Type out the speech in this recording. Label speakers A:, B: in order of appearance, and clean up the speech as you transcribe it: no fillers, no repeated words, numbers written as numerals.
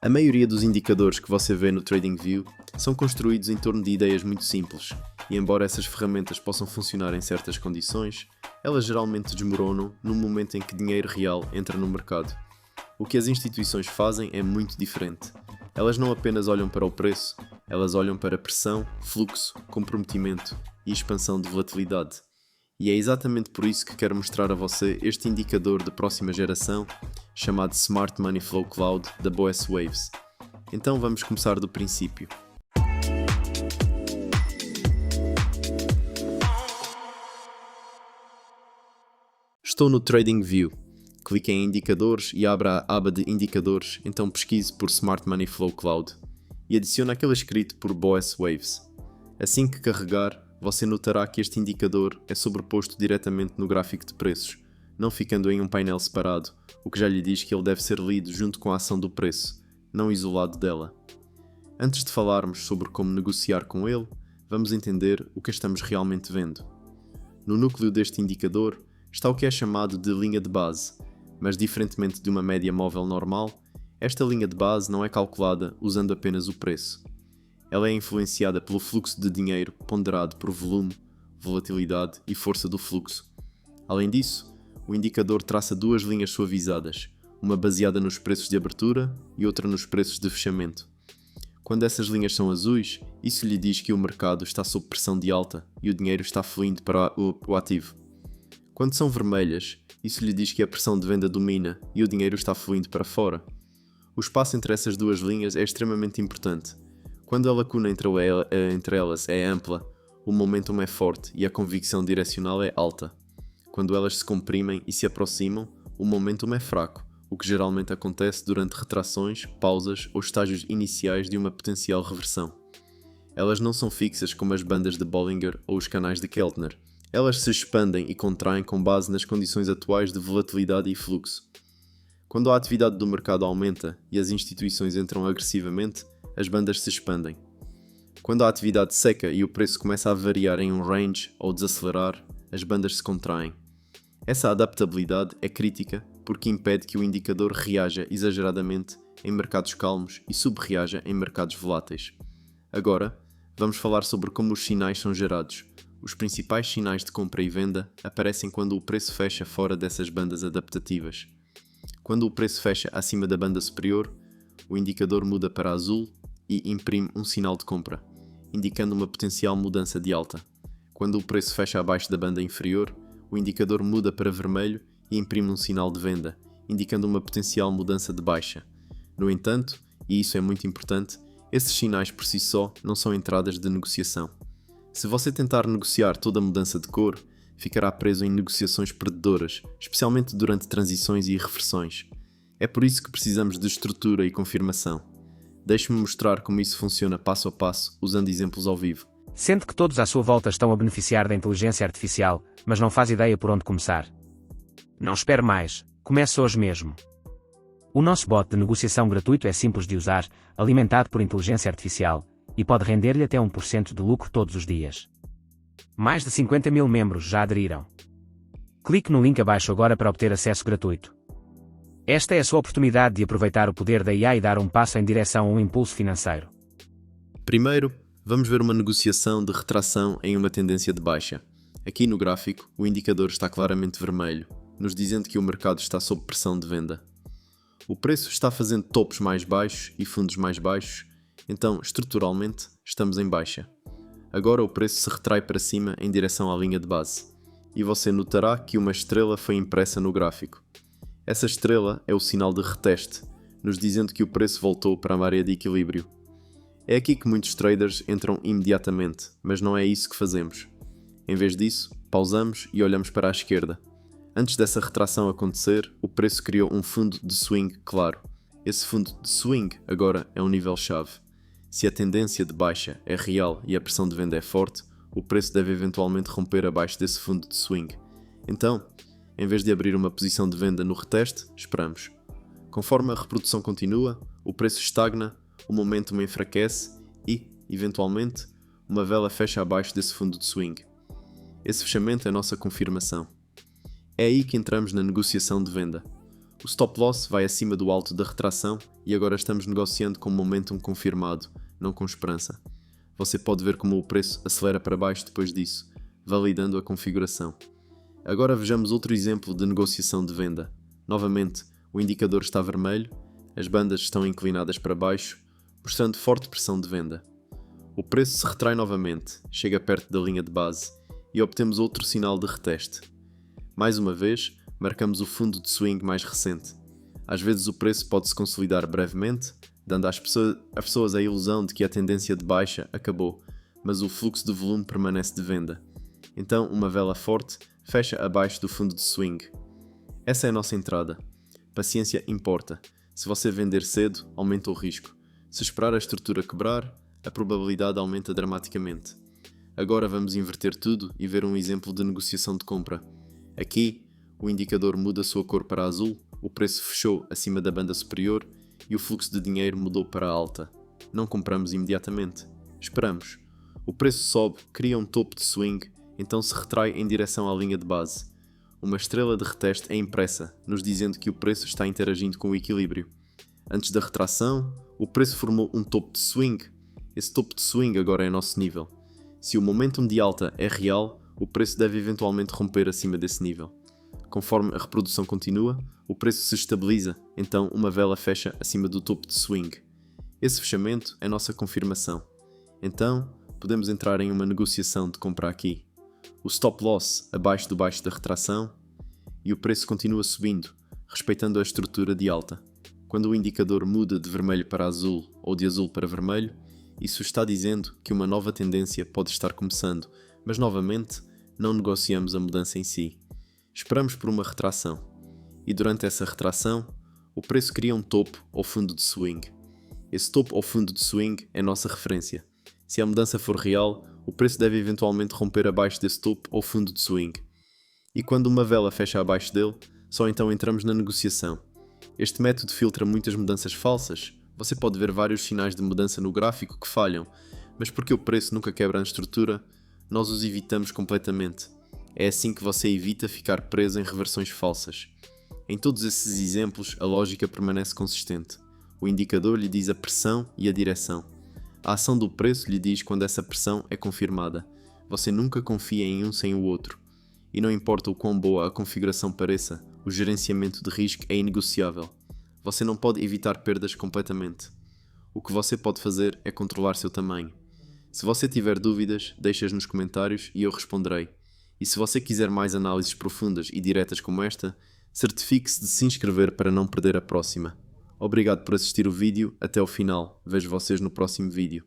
A: A maioria dos indicadores que você vê no TradingView são construídos em torno de ideias muito simples, e embora essas ferramentas possam funcionar em certas condições, elas geralmente desmoronam no momento em que dinheiro real entra no mercado. O que as instituições fazem é muito diferente. Elas não apenas olham para o preço, elas olham para pressão, fluxo, comprometimento e expansão de volatilidade. E é exatamente por isso que quero mostrar a você este indicador de próxima geração, chamado Smart Money Flow Cloud da Boas Waves. Então vamos começar do princípio. Estou no TradingView. Clique em Indicadores e abra a aba de Indicadores, então pesquise por Smart Money Flow Cloud e adicione aquele escrito por Boas Waves. Assim que carregar, você notará que este indicador é sobreposto diretamente no gráfico de preços, não ficando em um painel separado, o que já lhe diz que ele deve ser lido junto com a ação do preço, não isolado dela. Antes de falarmos sobre como negociar com ele, vamos entender o que estamos realmente vendo. No núcleo deste indicador está o que é chamado de linha de base, mas diferentemente de uma média móvel normal, esta linha de base não é calculada usando apenas o preço. Ela é influenciada pelo fluxo de dinheiro ponderado por volume, volatilidade e força do fluxo. Além disso, o indicador traça duas linhas suavizadas, uma baseada nos preços de abertura e outra nos preços de fechamento. Quando essas linhas são azuis, isso lhe diz que o mercado está sob pressão de alta e o dinheiro está fluindo para o ativo. Quando são vermelhas, isso lhe diz que a pressão de venda domina e o dinheiro está fluindo para fora. O espaço entre essas duas linhas é extremamente importante. Quando a lacuna entre elas é ampla, o momentum é forte e a convicção direcional é alta. Quando elas se comprimem e se aproximam, o momentum é fraco, o que geralmente acontece durante retrações, pausas ou estágios iniciais de uma potencial reversão. Elas não são fixas como as bandas de Bollinger ou os canais de Keltner. Elas se expandem e contraem com base nas condições atuais de volatilidade e fluxo. Quando a atividade do mercado aumenta e as instituições entram agressivamente, as bandas se expandem. Quando a atividade seca e o preço começa a variar em um range ou desacelerar, as bandas se contraem. Essa adaptabilidade é crítica porque impede que o indicador reaja exageradamente em mercados calmos e subreaja em mercados voláteis. Agora, vamos falar sobre como os sinais são gerados. Os principais sinais de compra e venda aparecem quando o preço fecha fora dessas bandas adaptativas. Quando o preço fecha acima da banda superior, o indicador muda para azul e imprime um sinal de compra, indicando uma potencial mudança de alta. Quando o preço fecha abaixo da banda inferior, o indicador muda para vermelho e imprime um sinal de venda, indicando uma potencial mudança de baixa. No entanto, e isso é muito importante, esses sinais por si só não são entradas de negociação. Se você tentar negociar toda a mudança de cor, ficará preso em negociações perdedoras, especialmente durante transições e reversões. É por isso que precisamos de estrutura e confirmação. Deixe-me mostrar como isso funciona passo a passo, usando exemplos ao vivo.
B: Sente que todos à sua volta estão a beneficiar da inteligência artificial, mas não faz ideia por onde começar. Não espere mais, comece hoje mesmo. O nosso bot de negociação gratuito é simples de usar, alimentado por inteligência artificial, e pode render-lhe até 1% de lucro todos os dias. Mais de 50 mil membros já aderiram. Clique no link abaixo agora para obter acesso gratuito. Esta é a sua oportunidade de aproveitar o poder da IA e dar um passo em direção a um impulso financeiro.
A: Primeiro, vamos ver uma negociação de retração em uma tendência de baixa. Aqui no gráfico, o indicador está claramente vermelho, nos dizendo que o mercado está sob pressão de venda. O preço está fazendo topos mais baixos e fundos mais baixos, então, estruturalmente, estamos em baixa. Agora o preço se retrai para cima em direção à linha de base, e você notará que uma estrela foi impressa no gráfico. Essa estrela é o sinal de reteste, nos dizendo que o preço voltou para uma área de equilíbrio. É aqui que muitos traders entram imediatamente, mas não é isso que fazemos. Em vez disso, pausamos e olhamos para a esquerda. Antes dessa retração acontecer, o preço criou um fundo de swing claro. Esse fundo de swing agora é um nível-chave. Se a tendência de baixa é real e a pressão de venda é forte, o preço deve eventualmente romper abaixo desse fundo de swing. Então, em vez de abrir uma posição de venda no reteste, esperamos. Conforme a reprodução continua, o preço estagna, o momentum enfraquece e, eventualmente, uma vela fecha abaixo desse fundo de swing. Esse fechamento é a nossa confirmação. É aí que entramos na negociação de venda. O stop loss vai acima do alto da retração e agora estamos negociando com momentum confirmado, não com esperança. Você pode ver como o preço acelera para baixo depois disso, validando a configuração. Agora vejamos outro exemplo de negociação de venda. Novamente, o indicador está vermelho, as bandas estão inclinadas para baixo, mostrando forte pressão de venda. O preço se retrai novamente, chega perto da linha de base e obtemos outro sinal de reteste. Mais uma vez, marcamos o fundo de swing mais recente. Às vezes o preço pode se consolidar brevemente, dando às pessoas a ilusão de que a tendência de baixa acabou, mas o fluxo de volume permanece de venda. Então, uma vela forte fecha abaixo do fundo de swing. Essa é a nossa entrada. Paciência importa. Se você vender cedo, aumenta o risco. Se esperar a estrutura quebrar, a probabilidade aumenta dramaticamente. Agora vamos inverter tudo e ver um exemplo de negociação de compra. Aqui, o indicador muda sua cor para azul, o preço fechou acima da banda superior e o fluxo de dinheiro mudou para a alta. Não compramos imediatamente. Esperamos. O preço sobe, cria um topo de swing, então se retrai em direção à linha de base. Uma estrela de reteste é impressa, nos dizendo que o preço está interagindo com o equilíbrio. Antes da retração, o preço formou um topo de swing. Esse topo de swing agora é nosso nível. Se o momentum de alta é real, o preço deve eventualmente romper acima desse nível. Conforme a reprodução continua, o preço se estabiliza, então uma vela fecha acima do topo de swing. Esse fechamento é nossa confirmação. Então, podemos entrar em uma negociação de compra aqui. O stop loss abaixo do baixo da retração e o preço continua subindo, respeitando a estrutura de alta. Quando o indicador muda de vermelho para azul ou de azul para vermelho, isso está dizendo que uma nova tendência pode estar começando, mas novamente não negociamos a mudança em si. Esperamos por uma retração, e durante essa retração, o preço cria um topo ou fundo de swing. Esse topo ou fundo de swing é nossa referência. Se a mudança for real, o preço deve eventualmente romper abaixo desse topo ou fundo de swing. E quando uma vela fecha abaixo dele, só então entramos na negociação. Este método filtra muitas mudanças falsas. Você pode ver vários sinais de mudança no gráfico que falham, mas porque o preço nunca quebra a estrutura, nós os evitamos completamente. É assim que você evita ficar preso em reversões falsas. Em todos esses exemplos, a lógica permanece consistente. O indicador lhe diz a pressão e a direção. A ação do preço lhe diz quando essa pressão é confirmada. Você nunca confia em um sem o outro. E não importa o quão boa a configuração pareça, o gerenciamento de risco é inegociável. Você não pode evitar perdas completamente. O que você pode fazer é controlar seu tamanho. Se você tiver dúvidas, deixe-as nos comentários e eu responderei. E se você quiser mais análises profundas e diretas como esta, certifique-se de se inscrever para não perder a próxima. Obrigado por assistir o vídeo até o final. Vejo vocês no próximo vídeo.